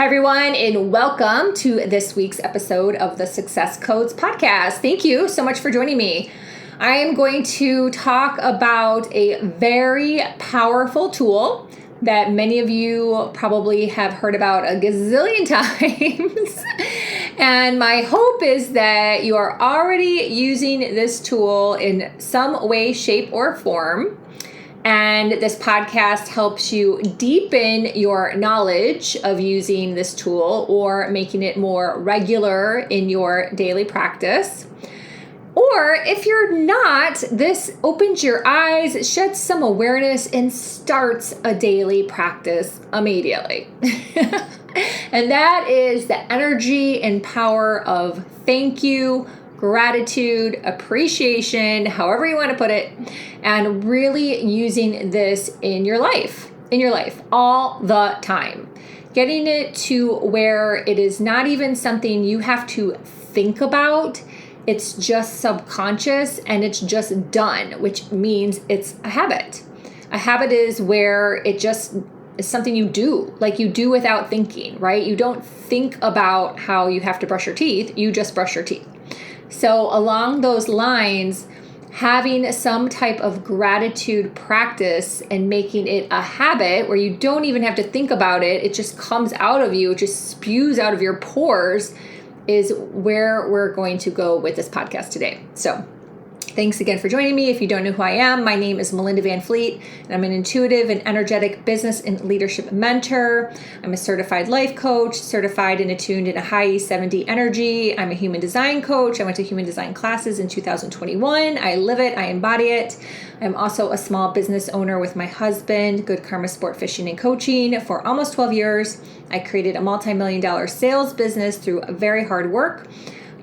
Hi, everyone, and welcome to this week's episode of the Success Codes podcast. Thank you so much for joining me. I am going to talk about a very powerful tool that many of you probably have heard about a gazillion times. And my hope is that you are already using this tool in some way, shape, or form. And this podcast helps you deepen your knowledge of using this tool or making it more regular in your daily practice. Or if you're not, this opens your eyes, sheds some awareness, and starts a daily practice immediately. And that is the energy and power of thank you, gratitude, appreciation, however you want to put it, and really using this in your life all the time. Getting it to where it is not even something you have to think about. It's just subconscious and it's just done, which means it's a habit. A habit is where it just is something you do, like you do without thinking, right? You don't think about how you have to brush your teeth, you just brush your teeth. So along those lines, having some type of gratitude practice and making it a habit where you don't even have to think about it, it just comes out of you, it just spews out of your pores, is where we're going to go with this podcast today. So thanks again for joining me. If you don't know who I am, my name is Melinda Van Fleet, and I'm an intuitive and energetic business and leadership mentor. I'm a certified life coach, certified and attuned in Ahai 7D energy. I'm a human design coach. I went to human design classes in 2021. I live it. I embody it. I'm also a small business owner with my husband, Good Karma Sportfishing and Coaching, for almost 12 years. I created a multi-million-dollar sales business through very hard work.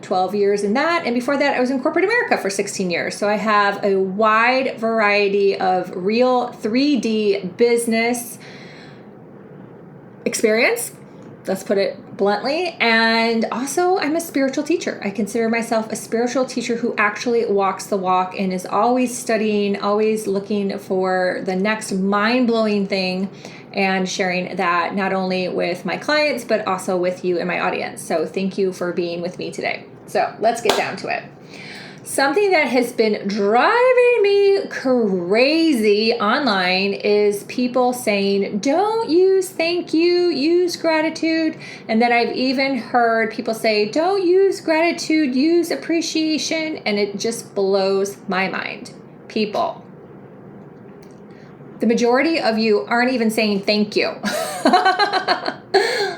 12 years in that. And before that, I was in corporate America for 16 years. So I have a wide variety of real 3D business experience. Let's put it bluntly. And also, I'm a spiritual teacher. I consider myself a spiritual teacher who actually walks the walk and is always studying, always looking for the next mind-blowing thing and sharing that not only with my clients, but also with you and my audience. So thank you for being with me today. So let's get down to it. Something that has been driving me crazy online is people saying, don't use thank you, use gratitude. And then I've even heard people say, don't use gratitude, use appreciation. And it just blows my mind. People, the majority of you aren't even saying thank you,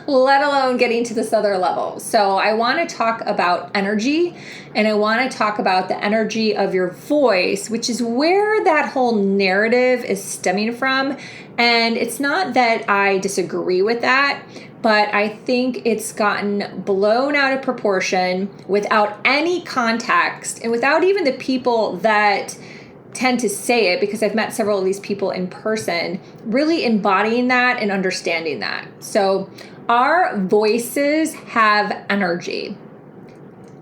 let alone getting to this other level. So I want to talk about energy, and I want to talk about the energy of your voice, which is where that whole narrative is stemming from. And it's not that I disagree with that, but I think it's gotten blown out of proportion without any context and without even the people that tend to say it, because I've met several of these people in person, really embodying that and understanding that. So our voices have energy,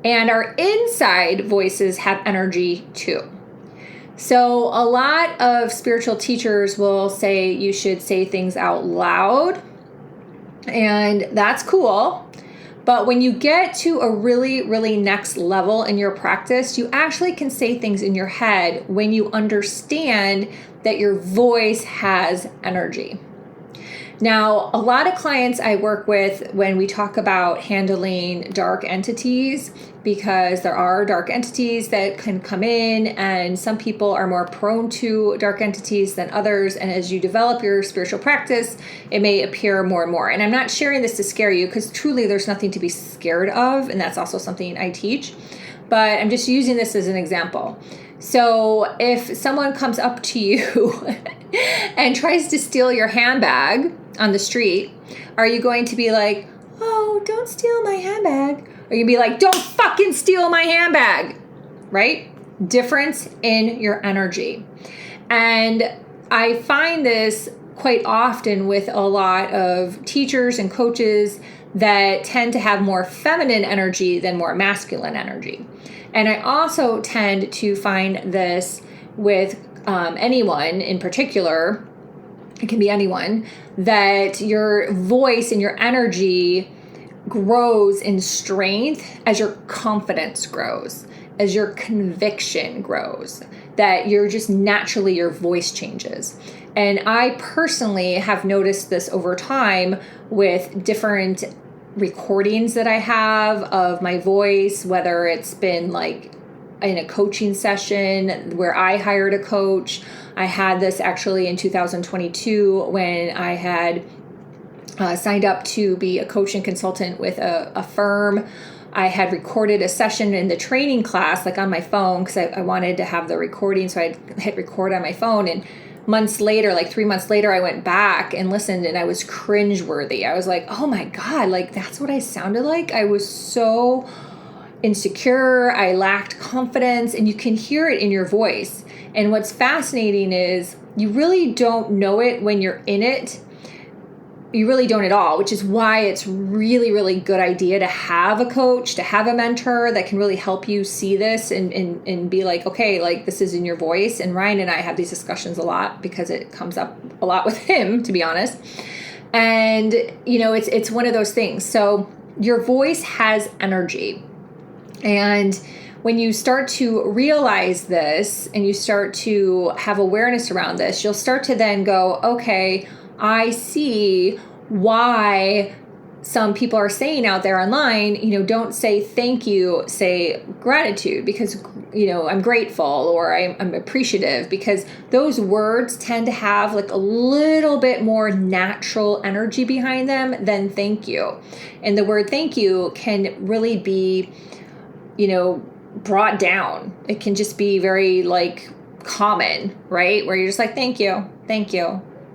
and our inside voices have energy too. So a lot of spiritual teachers will say you should say things out loud, and that's cool. But when you get to a really, really next level in your practice, you actually can say things in your head when you understand that your voice has energy. Now, a lot of clients I work with, when we talk about handling dark entities, because there are dark entities that can come in, and some people are more prone to dark entities than others. And as you develop your spiritual practice, it may appear more and more. And I'm not sharing this to scare you, because truly there's nothing to be scared of. And that's also something I teach. But I'm just using this as an example. So if someone comes up to you and tries to steal your handbag on the street, are you going to be like, oh, don't steal my handbag? Or you be like, don't fucking steal my handbag, right? Difference in your energy. And I find this quite often with a lot of teachers and coaches that tend to have more feminine energy than more masculine energy. And I also tend to find this with anyone in particular it can be anyone, that your voice and your energy grows in strength as your confidence grows, as your conviction grows, that you're just naturally, your voice changes. And I personally have noticed this over time with different recordings that I have of my voice, whether it's been like in a coaching session where I hired a coach. I had this actually in 2022 when I had signed up to be a coach and consultant with a firm. I had recorded a session in the training class, like on my phone, because I wanted to have the recording. So I hit record on my phone, and months later, like 3 months later, I went back and listened, and I was cringeworthy. I was like, oh my God, like that's what I sounded like. I was so insecure. I lacked confidence, and you can hear it in your voice. And what's fascinating is you really don't know it when you're in it. You really don't at all, which is why it's really, really good idea to have a coach, to have a mentor that can really help you see this and be like, okay, like this is in your voice. And Ryan and I have these discussions a lot because it comes up a lot with him, to be honest. And, you know, it's one of those things. So your voice has energy. And when you start to realize this and you start to have awareness around this, you'll start to then go, okay, I see why some people are saying out there online, you know, don't say thank you, say gratitude, because, you know, I'm grateful or I'm appreciative, because those words tend to have like a little bit more natural energy behind them than thank you. And the word thank you can really be, you know, brought down. It can just be very like common, right? Where you're just like, thank you.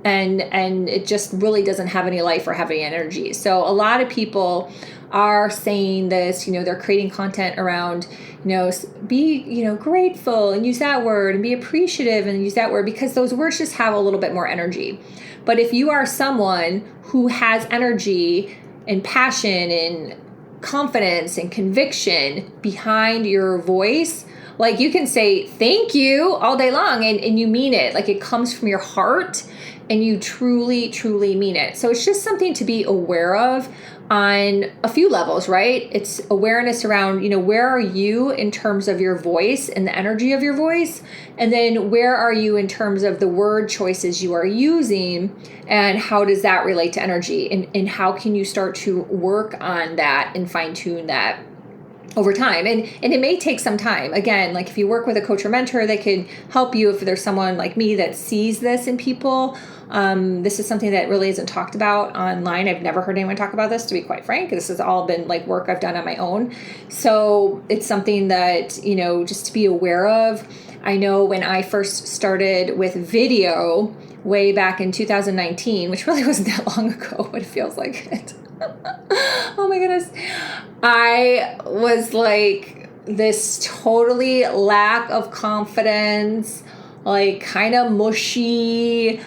And it just really doesn't have any life or have any energy. So a lot of people are saying this, you know, they're creating content around, you know, be, you know, grateful and use that word, and be appreciative and use that word, because those words just have a little bit more energy. But if you are someone who has energy and passion and confidence and conviction behind your voice, like you can say thank you all day long and you mean it, like it comes from your heart and you truly, truly mean it. So it's just something to be aware of on a few levels, right? It's awareness around, you know, where are you in terms of your voice and the energy of your voice? And then where are you in terms of the word choices you are using, and how does that relate to energy? And how can you start to work on that and fine tune that over time? And it may take some time. Again, like if you work with a coach or mentor, they can help you. If there's someone like me that sees this in people, this is something that really isn't talked about online. I've never heard anyone talk about this, to be quite frank. This has all been like work I've done on my own. So it's something that, you know, just to be aware of. I know when I first started with video way back in 2019, which really wasn't that long ago, but it feels like it. Oh my goodness. I was like this totally lack of confidence, like kind of mushy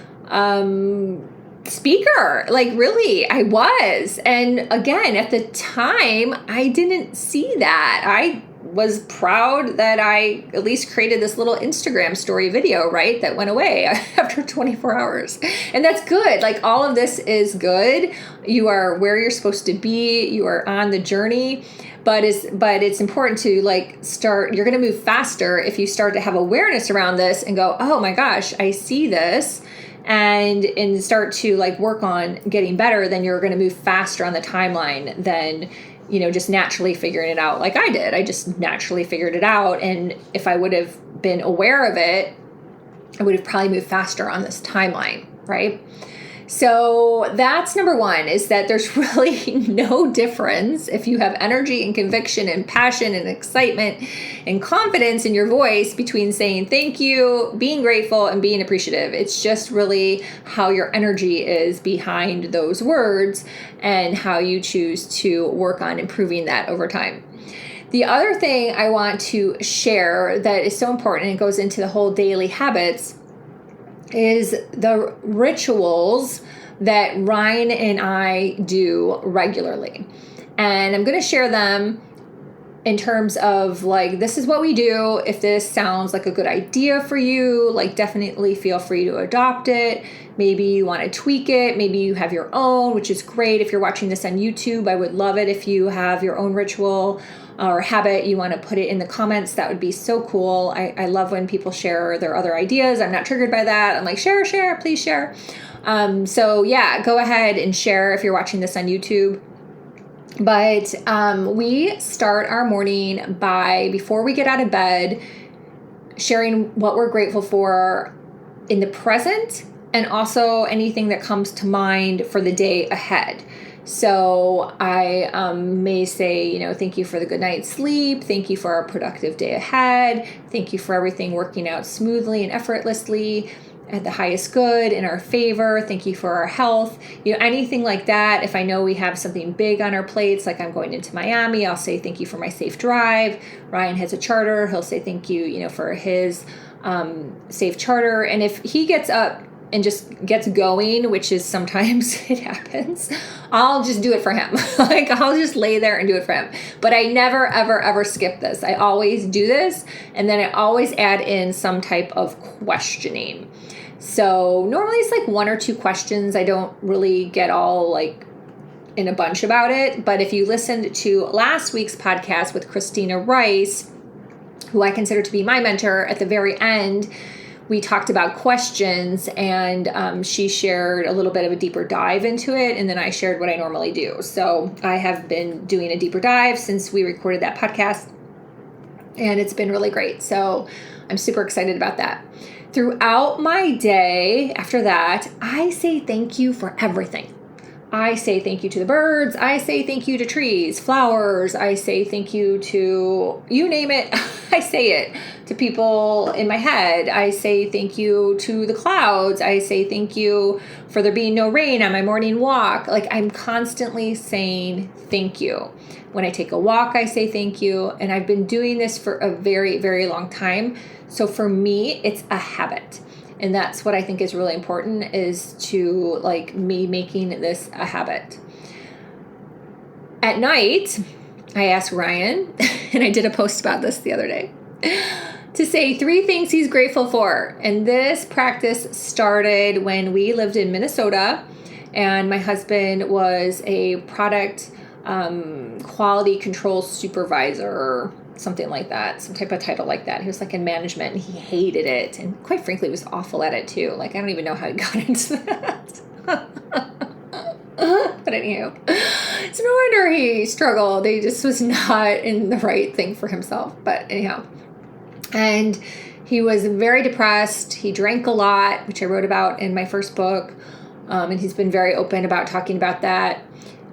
speaker. Like really, I was. And again, at the time, I didn't see that. I was proud that I at least created this little Instagram story video, right? That went away after 24 hours. And that's good. Like all of this is good. You are where you're supposed to be. You are on the journey. But it's important to like start, you're going to move faster if you start to have awareness around this and go, oh my gosh, I see this. And start to like work on getting better, then you're going to move faster on the timeline than, you know, just naturally figuring it out like I did. I just naturally figured it out. And if I would have been aware of it, I would have probably moved faster on this timeline, right? So that's number one, is that there's really no difference if you have energy and conviction and passion and excitement and confidence in your voice between saying thank you, being grateful, and being appreciative. It's just really how your energy is behind those words and how you choose to work on improving that over time. The other thing I want to share that is so important, and it goes into the whole daily habits, is the rituals that Ryan and I do regularly. And I'm going to share them in terms of like, this is what we do. If this sounds like a good idea for you, like definitely feel free to adopt it. Maybe you want to tweak it. Maybe you have your own, which is great. If you're watching this on YouTube, I would love it if you have your own ritual or habit. You want to put it in the comments. That would be so cool. I love when people share their other ideas. I'm not triggered by that. I'm like, share, please share. So yeah, go ahead and share if you're watching this on YouTube. But we start our morning by, before we get out of bed, sharing what we're grateful for in the present and also anything that comes to mind for the day ahead. So I may say, thank you for the good night's sleep. Thank you for our productive day ahead. Thank you for everything working out smoothly and effortlessly at the highest good in our favor. Thank you for our health. Anything like that. If I know we have something big on our plates, like I'm going into Miami, I'll say thank you for my safe drive. Ryan has a charter. He'll say thank you, for his safe charter. And if he gets up and just gets going, which is sometimes it happens, I'll just do it for him. Like I'll just lay there and do it for him. But I never, ever, ever skip this. I always do this. And then I always add in some type of questioning. So normally it's like 1 or 2 questions. I don't really get all like in a bunch about it. But if you listened to last week's podcast with Christina Rice, who I consider to be my mentor, at the very end, we talked about questions, and she shared a little bit of a deeper dive into it, and then I shared what I normally do. So I have been doing a deeper dive since we recorded that podcast, and it's been really great. So I'm super excited about that. Throughout my day after that, I say thank you for everything. I say thank you to the birds. I say thank you to trees, flowers. I say thank you to, you name it. I say it to people in my head. I say thank you to the clouds. I say thank you for there being no rain on my morning walk. Like I'm constantly saying thank you. When I take a walk, I say thank you. And I've been doing this for a very, very long time. So for me, it's a habit. And that's what I think is really important, is to like me making this a habit. At night, I asked Ryan, and I did a post about this the other day, to say 3 things he's grateful for. And this practice started when we lived in Minnesota, and my husband was a product quality control supervisor, something like that, some type of title like that. He was like in management, and he hated it, and quite frankly was awful at it too. Like I don't even know how he got into that. But anyhow, it's no wonder he struggled. He just was not in the right thing for himself. But anyhow, and he was very depressed. He drank a lot, which I wrote about in my first book, and he's been very open about talking about that.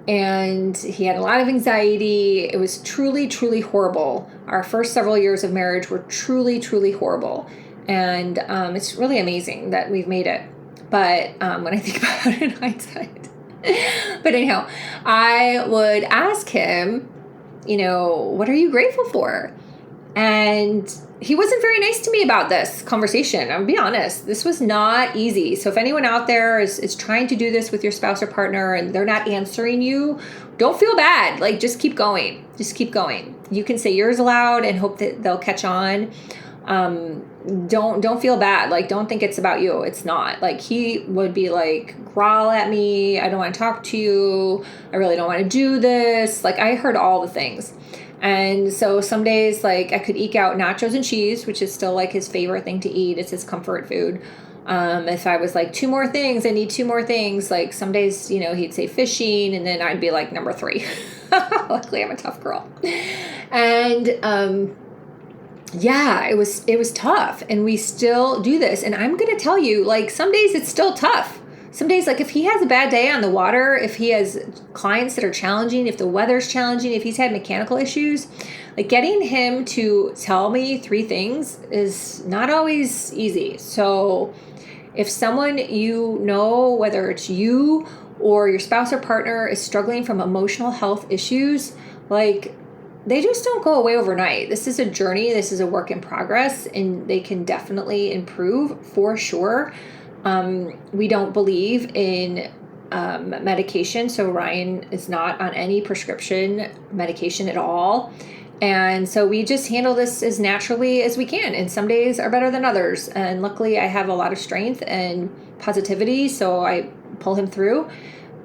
And he had a lot of anxiety. It was truly, truly horrible. Our first several years of marriage were truly, truly horrible. And it's really amazing that we've made it. But when I think about it in hindsight. But anyhow, I would ask him, what are you grateful for? And he wasn't very nice to me about this conversation. I'll be honest. This was not easy. So if anyone out there is trying to do this with your spouse or partner and they're not answering you, don't feel bad. Like, just keep going. Just keep going. You can say yours aloud and hope that they'll catch on. Don't feel bad. Like, don't think it's about you. It's not. Like, he would be like, growl at me. I don't want to talk to you. I really don't want to do this. Like, I heard all the things. And so some days, like, I could eke out nachos and cheese, which is still like his favorite thing to eat. It's his comfort food. If I was like, 2 more things, I need 2 more things. Like some days, he'd say fishing, and then I'd be like number 3. Luckily, I'm a tough girl. And, yeah, it was tough, and we still do this. And I'm going to tell you, like, some days it's still tough. Some days, like if he has a bad day on the water, if he has clients that are challenging, if the weather's challenging, if he's had mechanical issues, like getting him to tell me 3 things is not always easy. So if someone whether it's you or your spouse or partner is struggling from emotional health issues, like they just don't go away overnight. This is a journey. This is a work in progress, and they can definitely improve for sure. We don't believe in medication, so Ryan is not on any prescription medication at all. And so we just handle this as naturally as we can. And some days are better than others. And luckily I have a lot of strength and positivity, so I pull him through.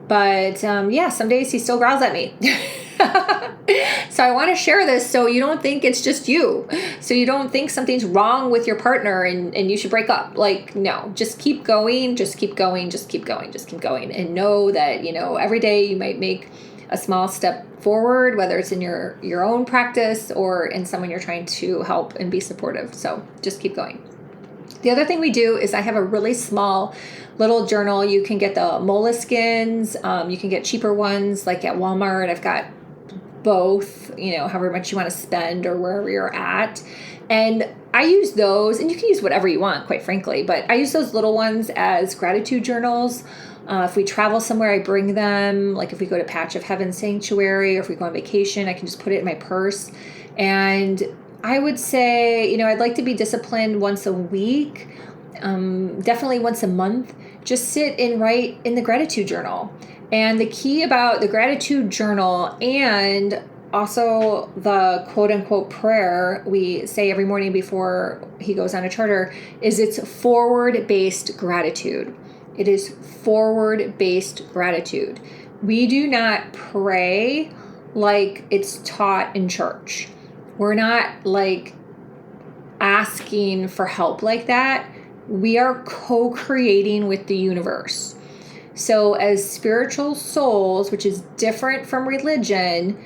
But some days he still growls at me. So I want to share this so you don't think it's just you. So you don't think something's wrong with your partner and you should break up. Like, no, just keep going, just keep going, just keep going, just keep going. And know that, every day you might make a small step forward, whether it's in your own practice or in someone you're trying to help and be supportive. So just keep going. The other thing we do is I have a really small little journal. You can get the moleskins. You can get cheaper ones like at Walmart. I've got both, however much you want to spend or wherever you're at. And I use those, and you can use whatever you want, quite frankly, but I use those little ones as gratitude journals. If we travel somewhere, I bring them. Like if we go to Patch of Heaven Sanctuary or if we go on vacation, I can just put it in my purse. And I would say, I'd like to be disciplined once a week, definitely once a month. Just sit and write in the gratitude journal. And the key about the gratitude journal and also the quote unquote prayer we say every morning before he goes on a charter is it's forward-based gratitude. It is forward-based gratitude. We do not pray like it's taught in church. We're not like asking for help like that. We are co-creating with the universe. So as spiritual souls, which is different from religion,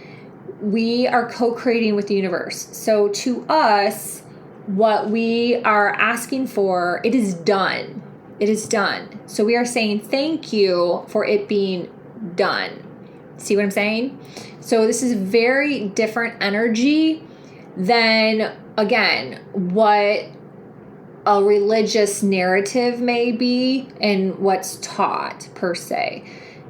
we are co-creating with the universe. So to us, what we are asking for, it is done. It is done. So we are saying thank you for it being done. See what I'm saying? So this is very different energy than, again, what a religious narrative may be and what's taught per se.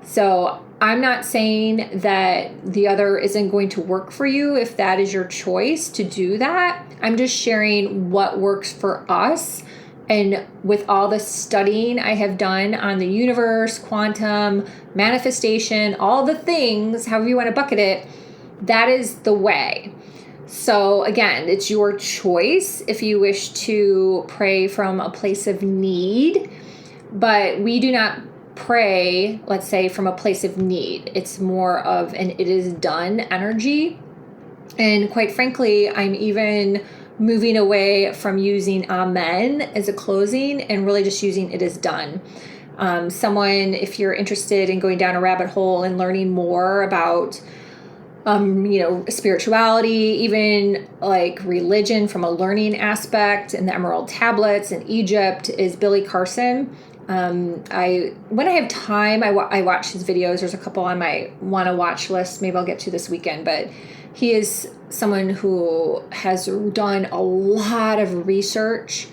So I'm not saying that the other isn't going to work for you if that is your choice to do that. I'm just sharing what works for us. And with all the studying I have done on the universe, quantum, manifestation, all the things, however you want to bucket it, that is the way. So again, it's your choice if you wish to pray from a place of need, but we do not pray, let's say, from a place of need. It's more of an it is done energy. And quite frankly, I'm even moving away from using amen as a closing and really just using it is done. Someone, if you're interested in going down a rabbit hole and learning more about spirituality, even like religion from a learning aspect, and the Emerald Tablets in Egypt is Billy Carson. When I have time, I watch his videos. There's a couple on my want to watch list. Maybe I'll get to this weekend, but he is someone who has done a lot of research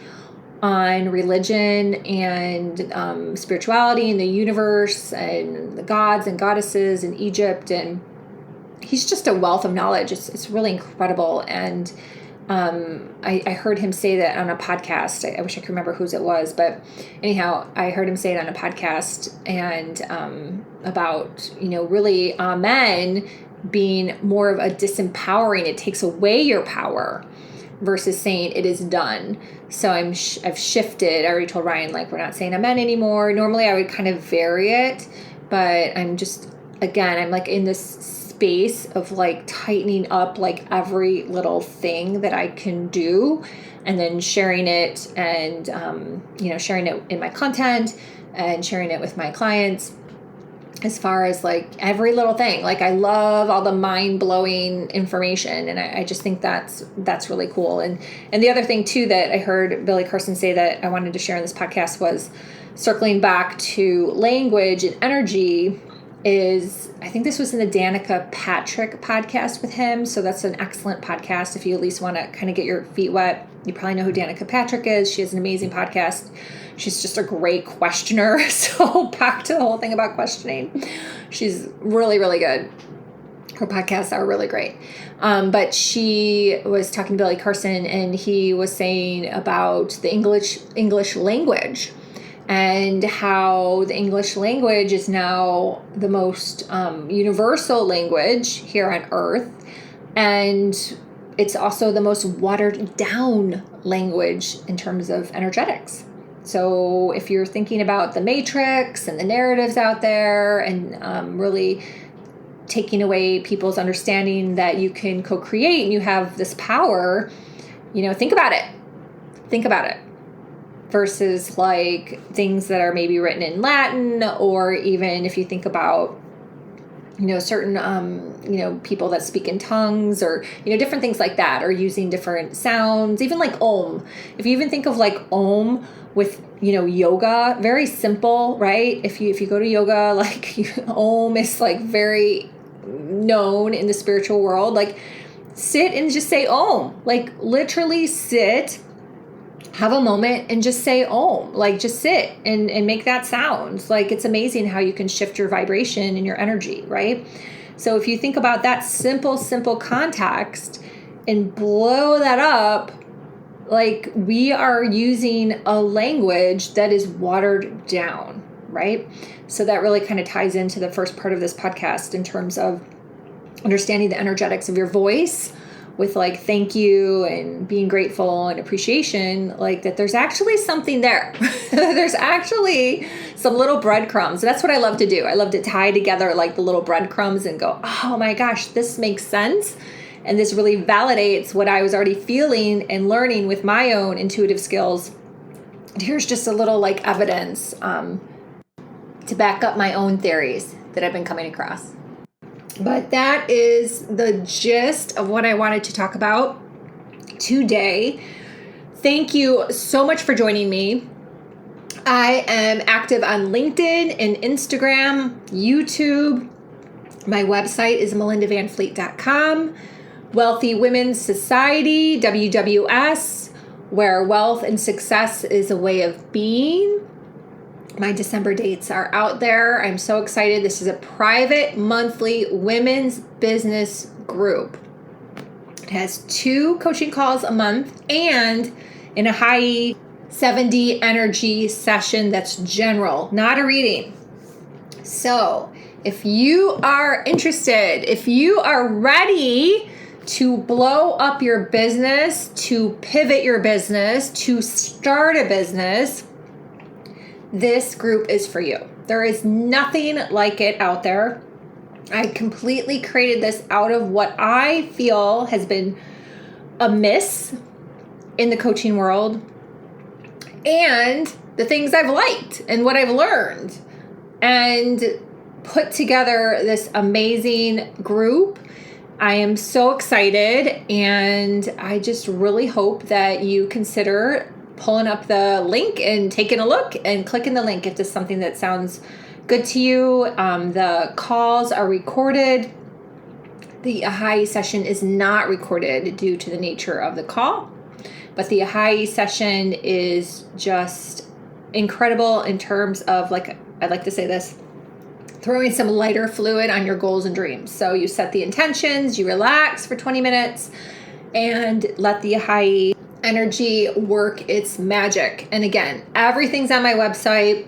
on religion and spirituality and the universe and the gods and goddesses in Egypt, and he's just a wealth of knowledge. It's really incredible. And I heard him say that on a podcast. I wish I could remember whose it was, but anyhow, I heard him say it on a podcast and about, really amen being more of a disempowering. It takes away your power versus saying it is done. So I've shifted. I already told Ryan, we're not saying amen anymore. Normally I would kind of vary it, but I'm in this space of tightening up every little thing that I can do, and then sharing it and sharing it in my content and sharing it with my clients as far as every little thing. I love all the mind-blowing information, and I just think that's really cool. And the other thing too that I heard Billy Carson say that I wanted to share in this podcast was circling back to language and energy. I think this was in the Danica Patrick podcast with him. So that's an excellent podcast. If you at least want to kind of get your feet wet, you probably know who Danica Patrick is. She has an amazing podcast. She's just a great questioner. So back to the whole thing about questioning. She's really, really good. Her podcasts are really great. But she was talking to Billy Carson, and he was saying about the English language, and how the English language is now the most universal language here on Earth. And it's also the most watered down language in terms of energetics. So if you're thinking about the matrix and the narratives out there and really taking away people's understanding that you can co-create and you have this power, think about it. Think about it. Versus like things that are maybe written in Latin, or even if you think about, certain, people that speak in tongues or, different things like that, or using different sounds, even like Om. If you even think of like Om with, yoga, very simple, right? If you go to yoga, like Om is like very known in the spiritual world. Like sit and just say Om, like literally sit, have a moment and just say Om, like just sit and make that sound. Like it's amazing how you can shift your vibration and your energy, right? So if you think about that simple context and blow that up, like we are using a language that is watered down, right? So that really kind of ties into the first part of this podcast in terms of understanding the energetics of your voice, with like thank you and being grateful and appreciation, like that there's actually something there. There's actually some little breadcrumbs. That's what I love to do. I love to tie together like the little breadcrumbs and go, oh my gosh, this makes sense. And this really validates what I was already feeling and learning with my own intuitive skills. And here's just a little like evidence to back up my own theories that I've been coming across. But that is the gist of what I wanted to talk about today. Thank you so much for joining me. I am active on LinkedIn and Instagram, YouTube. My website is melindavanfleet.com. Wealthy Women's Society, WWS, where wealth and success is a way of being. My December dates are out there. I'm so excited. This is a private monthly women's business group. It has 2 coaching calls a month and an Ahai 70 energy session that's general, not a reading. So if you are interested, if you are ready to blow up your business, to pivot your business, to start a business, this group is for you. There is nothing like it out there. I completely created this out of what I feel has been amiss in the coaching world and the things I've liked and what I've learned, and put together this amazing group. I am so excited, and I just really hope that you consider pulling up the link and taking a look and clicking the link if this is something that sounds good to you. The calls are recorded. The Ahai session is not recorded due to the nature of the call, but the Ahai session is just incredible in terms of, like, I'd like to say this, throwing some lighter fluid on your goals and dreams. So you set the intentions, you relax for 20 minutes, and let the Ahai energy work its magic. And again, everything's on my website.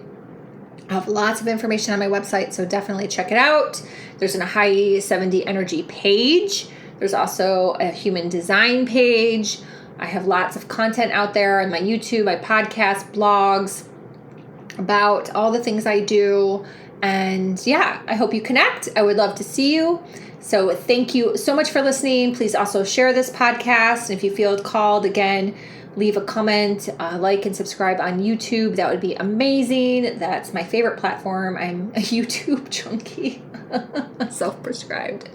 I have lots of information on my website, so definitely check it out. There's an Ahai 70 energy page. There's also a human design page. I have lots of content out there on my YouTube, my podcast, blogs about all the things I do. And yeah, I hope you connect. I would love to see you. So thank you so much for listening. Please also share this podcast. And if you feel called, again, leave a comment, like and subscribe on YouTube. That would be amazing. That's my favorite platform. I'm a YouTube junkie, self-prescribed.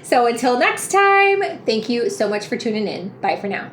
So until next time, thank you so much for tuning in. Bye for now.